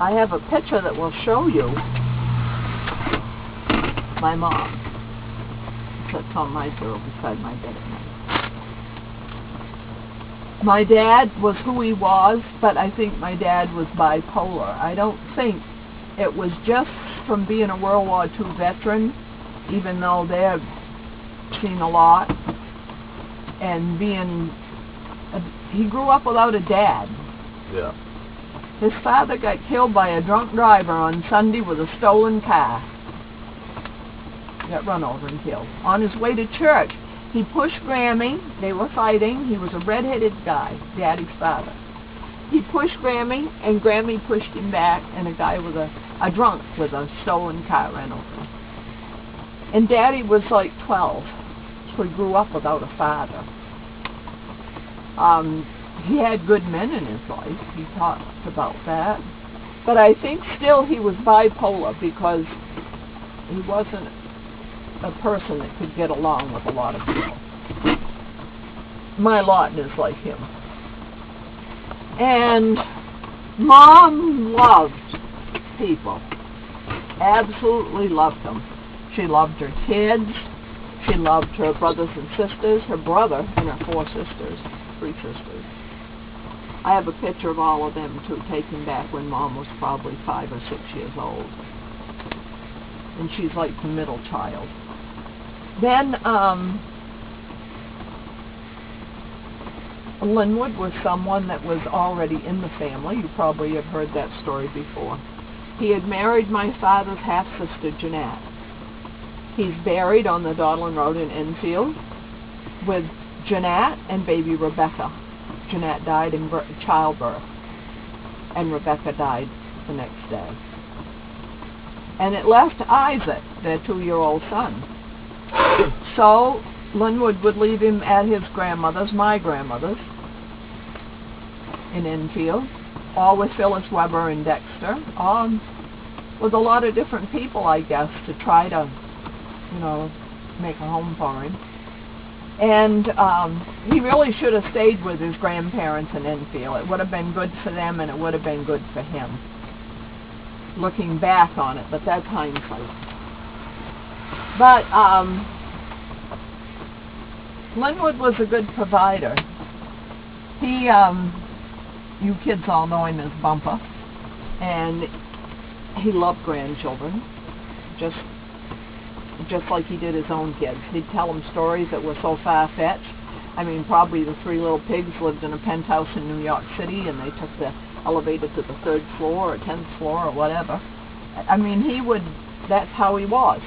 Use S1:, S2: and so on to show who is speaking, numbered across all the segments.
S1: I have a picture that will show you my mom. That's on my bureau beside my bed at night. My dad was who he was, but I think my dad was bipolar. I don't think it was just from being a World War II veteran, even though they have seen a lot, and he grew up without a dad.
S2: Yeah.
S1: His father got killed by a drunk driver on Sunday with a stolen car. Got run over and killed. On his way to church, he pushed Grammy. They were fighting. He was a red-headed guy, Daddy's father. He pushed Grammy, and Grammy pushed him back, and a guy with a drunk with a stolen car ran over him. And Daddy was like 12, so he grew up without a father. He had good men in his life. He talked about that. But I think still he was bipolar because he wasn't a person that could get along with a lot of people. My lot is like him. And Mom loved people. Absolutely loved them. She loved her kids. She loved her brothers and sisters, her brother and her 4 sisters, 3 sisters. I have a picture of all of them, too, taken back when Mom was probably 5 or 6 years old. And she's like the middle child. Then, Linwood was someone that was already in the family. You probably have heard that story before. He had married my father's half-sister, Jeanette. He's buried on the Dawdling Road in Enfield with Jeanette and baby Rebecca. Jeanette died in childbirth, and Rebecca died the next day. And it left Isaac, their 2-year-old son. So Linwood would leave him at his grandmother's, my grandmother's, in Enfield, all with Phyllis Weber and Dexter, with a lot of different people, I guess, to try to, make a home for him. And he really should have stayed with his grandparents in Enfield. It would have been good for them, and it would have been good for him, looking back on it, but that's hindsight. But Linwood was a good provider. He, you kids all know him as Bumper, and he loved grandchildren, just like he did his own kids. He'd tell them stories that were so far-fetched. I mean, probably the 3 little pigs lived in a penthouse in New York City, and they took the elevator to the 3rd floor or 10th floor or whatever. I mean, that's how he was.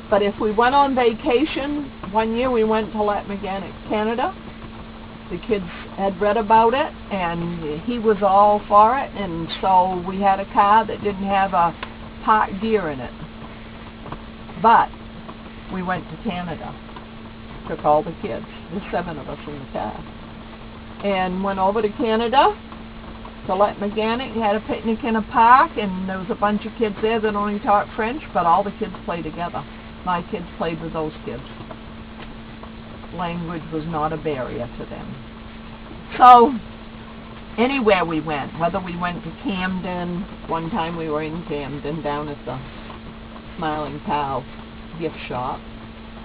S1: But if we went on vacation, one year we went to Lac-Mégantic, Canada. The kids had read about it, and he was all for it, and so we had a car that didn't have a parked gear in it. But we went to Canada, took all the kids, there's 7 of us in the car, and went over to Canada, to Lac-Mégantic, had a picnic in a park, and there was a bunch of kids there that only talked French, but all the kids played together. My kids played with those kids. Language was not a barrier to them. So, anywhere we went, whether we went to Camden, one time we were in Camden, down at the Smiling Cow gift shop.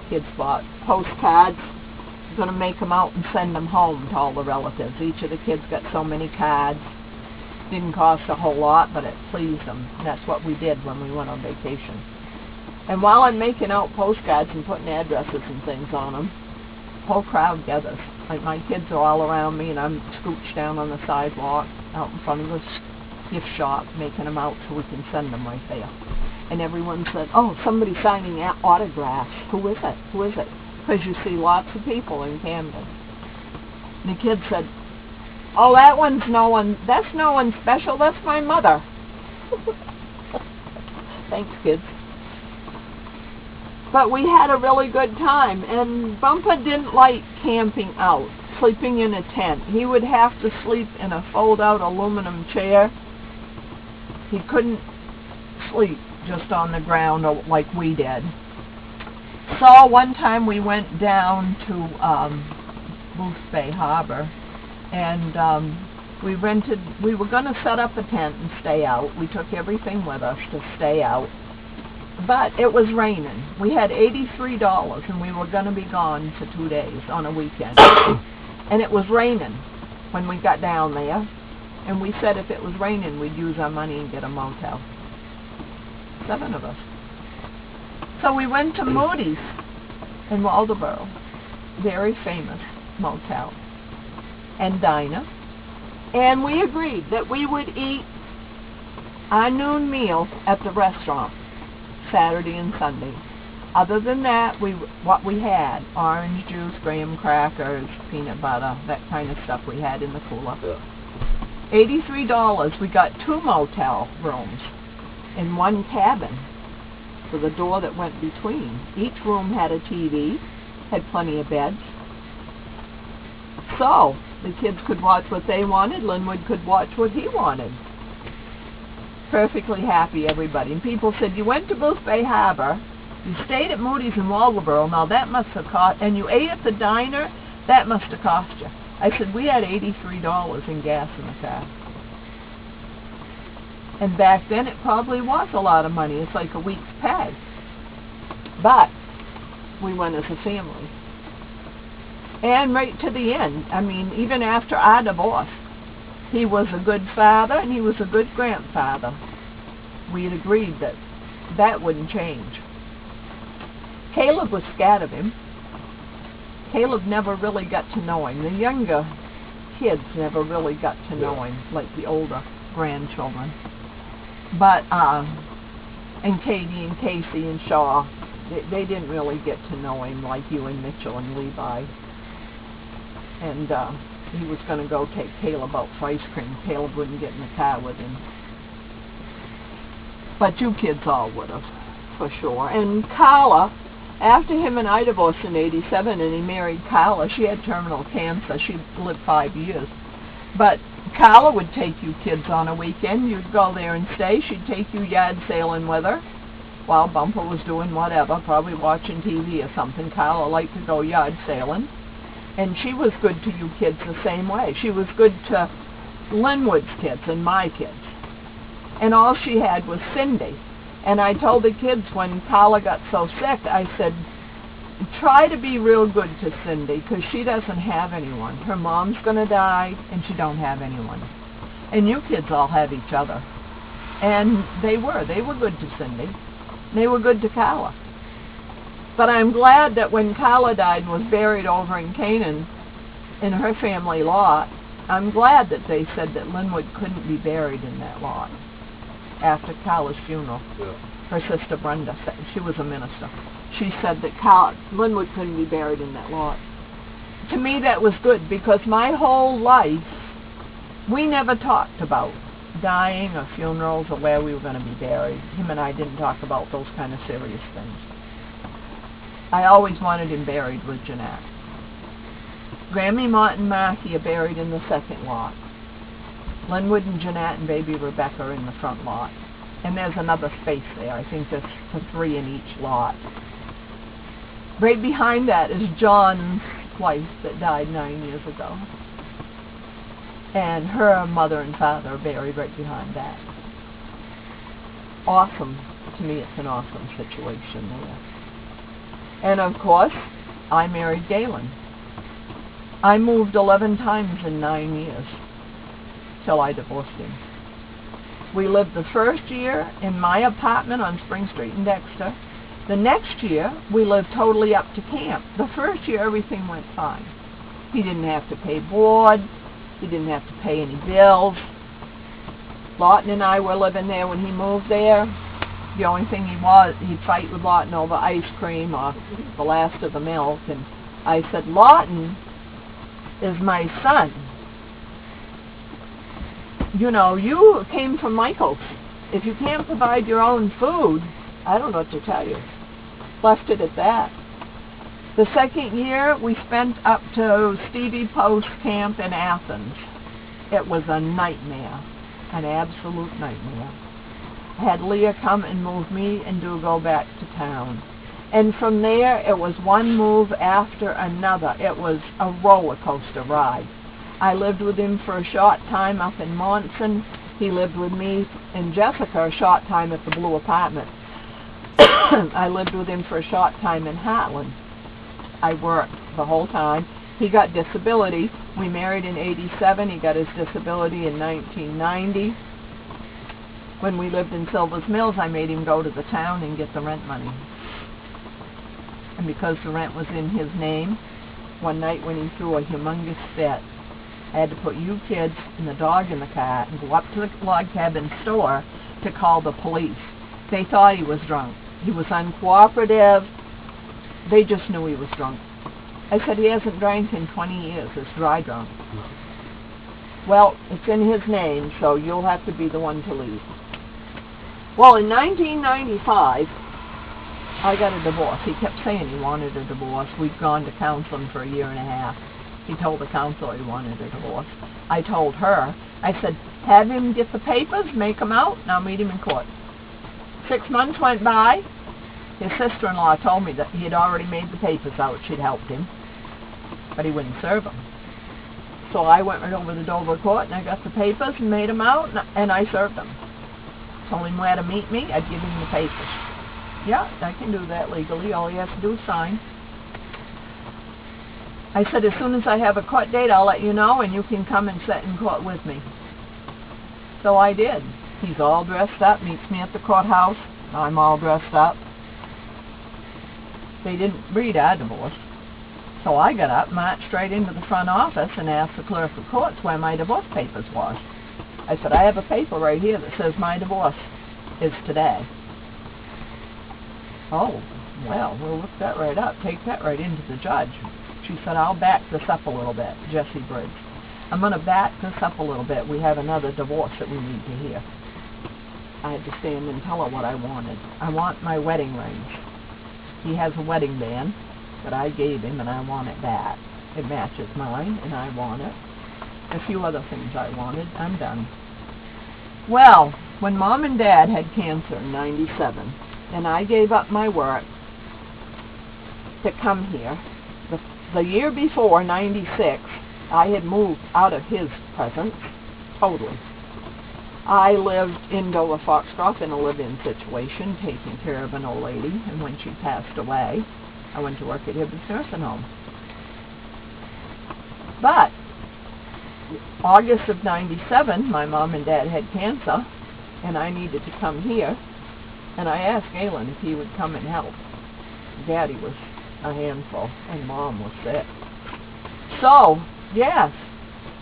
S1: Kids bought postcards. Going to make them out and send them home to all the relatives. Each of the kids got so many cards. Didn't cost a whole lot, but it pleased them. That's what we did when we went on vacation. And while I'm making out postcards and putting addresses and things on them, the whole crowd gathers. Like, my kids are all around me, and I'm scooched down on the sidewalk out in front of the gift shop, making them out so we can send them right there. And everyone said, "Oh, somebody's signing autographs. Who is it? Who is it?" Because you see lots of people in Camden. And the kid said, "Oh, that's no one special, that's my mother." Thanks, kids. But we had a really good time, and Bumpa didn't like camping out, sleeping in a tent. He would have to sleep in a fold-out aluminum chair. He couldn't sleep just on the ground like we did. So one time we went down to Booth Bay Harbor, and We were going to set up a tent and stay out. We took everything with us to stay out. But it was raining. We had $83 and we were going to be gone for 2 days on a weekend. And it was raining when we got down there. And we said if it was raining, we'd use our money and get a motel. 7 of us. So we went to Moody's in Waldoboro, very famous motel and diner. And we agreed that we would eat our noon meal at the restaurant Saturday and Sunday. Other than that, what we had, orange juice, graham crackers, peanut butter, that kind of stuff we had in the cooler. $83, we got 2 motel rooms in 1 cabin with a door that went between. Each room had a TV, had plenty of beds. So, the kids could watch what they wanted, Linwood could watch what he wanted. Perfectly happy, everybody. And people said, you went to Boothbay Harbor, you stayed at Moody's in Waldoboro, now that must have cost, and you ate at the diner, that must have cost you. I said, we had $83 in gas in the car. And back then it probably was a lot of money. It's like a week's pay. But we went as a family. And right to the end, I mean, even after our divorce, he was a good father and he was a good grandfather. We had agreed that that wouldn't change. Caleb was scared of him. Caleb never really got to know him. The younger kids never really got to know him like the older grandchildren. But, and Katie and Casey and Shaw, they didn't really get to know him like you and Mitchell and Levi. And he was going to go take Caleb out for ice cream. Caleb wouldn't get in the car with him. But you kids all would have, for sure. And Carla, after him and I divorced in '87 and he married Carla, she had terminal cancer. She lived 5 years. But Carla would take you kids on a weekend. You'd go there and stay. She'd take you yard sailing with her while Bumper was doing whatever, probably watching TV or something. Carla liked to go yard sailing. And she was good to you kids the same way. She was good to Linwood's kids and my kids. And all she had was Cindy. And I told the kids when Carla got so sick, I said, try to be real good to Cindy because she doesn't have anyone. Her mom's going to die and she don't have anyone. And you kids all have each other. And they were good to Cindy. They were good to Carla. But I'm glad that when Carla died and was buried over in Canaan in her family lot, I'm glad that they said that Linwood couldn't be buried in that lot after Carla's funeral. Her sister Brenda said, she was a minister. She said that Linwood couldn't be buried in that lot. To me that was good because my whole life we never talked about dying or funerals or where we were going to be buried. Him and I didn't talk about those kind of serious things. I always wanted him buried with Jeanette. Grammy, Mott, and Marky are buried in the second lot. Linwood and Jeanette and baby Rebecca are in the front lot. And there's another space there. I think there's 3 in each lot. Right behind that is John's wife that died 9 years ago. And her mother and father are buried right behind that. Awesome. To me, it's an awesome situation there. And of course, I married Galen. I moved 11 times in 9 years till I divorced him. We lived the first year in my apartment on Spring Street in Dexter. The next year, we lived totally up to camp. The first year, everything went fine. He didn't have to pay board. He didn't have to pay any bills. Lawton and I were living there when he moved there. The only thing he'd fight with Lawton over ice cream or the last of the milk. And I said, Lawton is my son. You know, you came from Michael's. If you can't provide your own food, I don't know what to tell you. Left it at that. The second year, we spent up to Stevie Post Camp in Athens. It was a nightmare, an absolute nightmare. I had Leah come and move me and go back to town. And from there, it was one move after another. It was a roller coaster ride. I lived with him for a short time up in Monson. He lived with me and Jessica a short time at the Blue Apartment. I lived with him for a short time in Hartland. I worked the whole time. He got disability. We married in '87. He got his disability in 1990. When we lived in Silver's Mills, I made him go to the town and get the rent money. And because the rent was in his name, one night when he threw a humongous fit, I had to put you kids and the dog in the car and go up to the log cabin store to call the police. They thought he was drunk. He was uncooperative. They just knew he was drunk. I said, he hasn't drank in 20 years. It's dry drunk. Well, it's in his name, so you'll have to be the one to leave. Well, in 1995, I got a divorce. He kept saying he wanted a divorce. We'd gone to counseling for a year and a half. He told the counselor he wanted a divorce. I told her, I said, have him get the papers, make them out, and I'll meet him in court. 6 months went by. His sister-in-law told me that he had already made the papers out. She'd helped him, but he wouldn't serve them. So I went right over to the Dover court, and I got the papers and made them out, and I served them. Told him where to meet me. I'd give him the papers. Yeah, I can do that legally. All he has to do is sign. I said, as soon as I have a court date, I'll let you know, and you can come and sit in court with me. So I did. He's all dressed up, meets me at the courthouse. I'm all dressed up. They didn't read our divorce. So I got up, marched straight into the front office, and asked the clerk of courts where my divorce papers was. I said, I have a paper right here that says my divorce is today. Oh, well, we'll look that right up. Take that right into the judge. She said, I'll back this up a little bit, Jessie Briggs. I'm going to back this up a little bit. We have another divorce that we need to hear. I had to stand and tell her what I wanted. I want my wedding rings. He has a wedding band that I gave him, and I want it back. It matches mine, and I want it. A few other things I wanted. I'm done. Well, when Mom and Dad had cancer in '97, and I gave up my work to come here, the year before, '96, I had moved out of his presence totally. I lived in Dover Foxcroft in a live-in situation, taking care of an old lady, and when she passed away, I went to work at Hibbins Nursing Home. But August of '97, my mom and dad had cancer, and I needed to come here, and I asked Galen if he would come and help. Daddy was a handful, and Mom was sick. So, yes,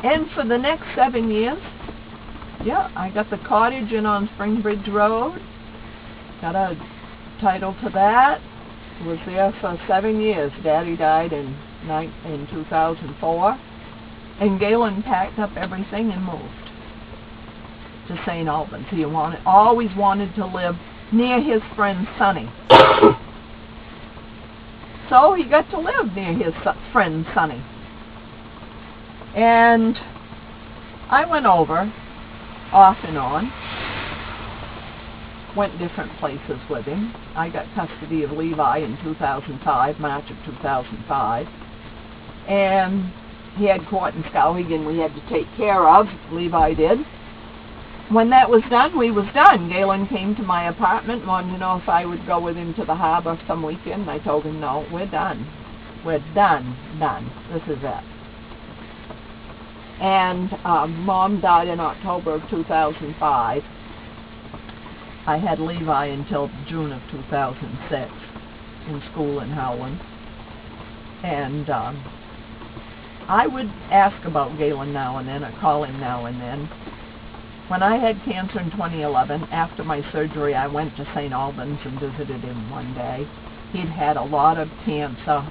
S1: and for the next 7 years, yeah, I got the cottage in on Springbridge Road, got a title to that, was there for 7 years. Daddy died in 2004, and Galen packed up everything and moved to St. Albans. He always wanted to live near his friend Sonny. So he got to live near his friend Sonny. And I went over off and on, went different places with him. I got custody of Levi in 2005, March of 2005, and he had court in Skowhegan we had to take care of. Levi did. When that was done, we was done. Galen came to my apartment, wanted to know if I would go with him to the harbor some weekend. I told him, no, we're done. We're done. This is it. And Mom died in October of 2005. I had Levi until June of 2006 in school in Howland. And I would ask about Galen now and then, or call him now and then. When I had cancer in 2011, after my surgery, I went to St. Albans and visited him one day. He'd had a lot of cancer,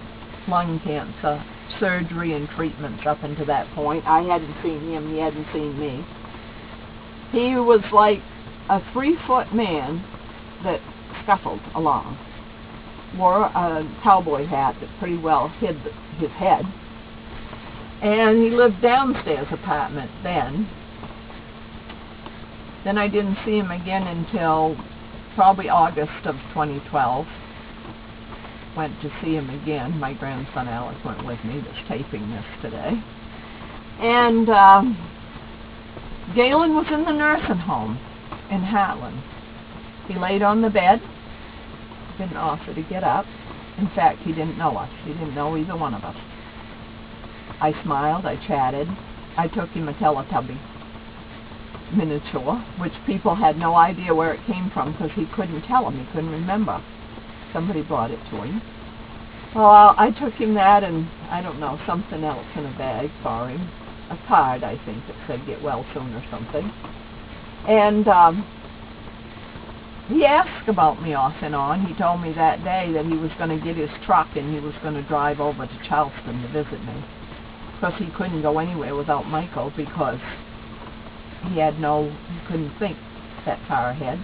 S1: lung cancer, surgery and treatments up until that point. I hadn't seen him, he hadn't seen me. He was like a 3-foot man that scuffled along. Wore a cowboy hat that pretty well hid his head. And he lived downstairs apartment then. Then I didn't see him again until probably August of 2012. Went to see him again. My grandson Alex went with me, that's taping this today. And Galen was in the nursing home in Hartland. He laid on the bed, didn't offer to get up. In fact, he didn't know us. He didn't know either one of us. I smiled, I chatted. I took him a Teletubby miniature, which people had no idea where it came from because he couldn't tell them. He couldn't remember. Somebody brought it to him. Well, I took him that and, I don't know, something else in a bag for him. A card, I think, that said get well soon or something. And he asked about me off and on. He told me that day that he was going to get his truck and he was going to drive over to Charleston to visit me. Because he couldn't go anywhere without Michael because he couldn't think that far ahead.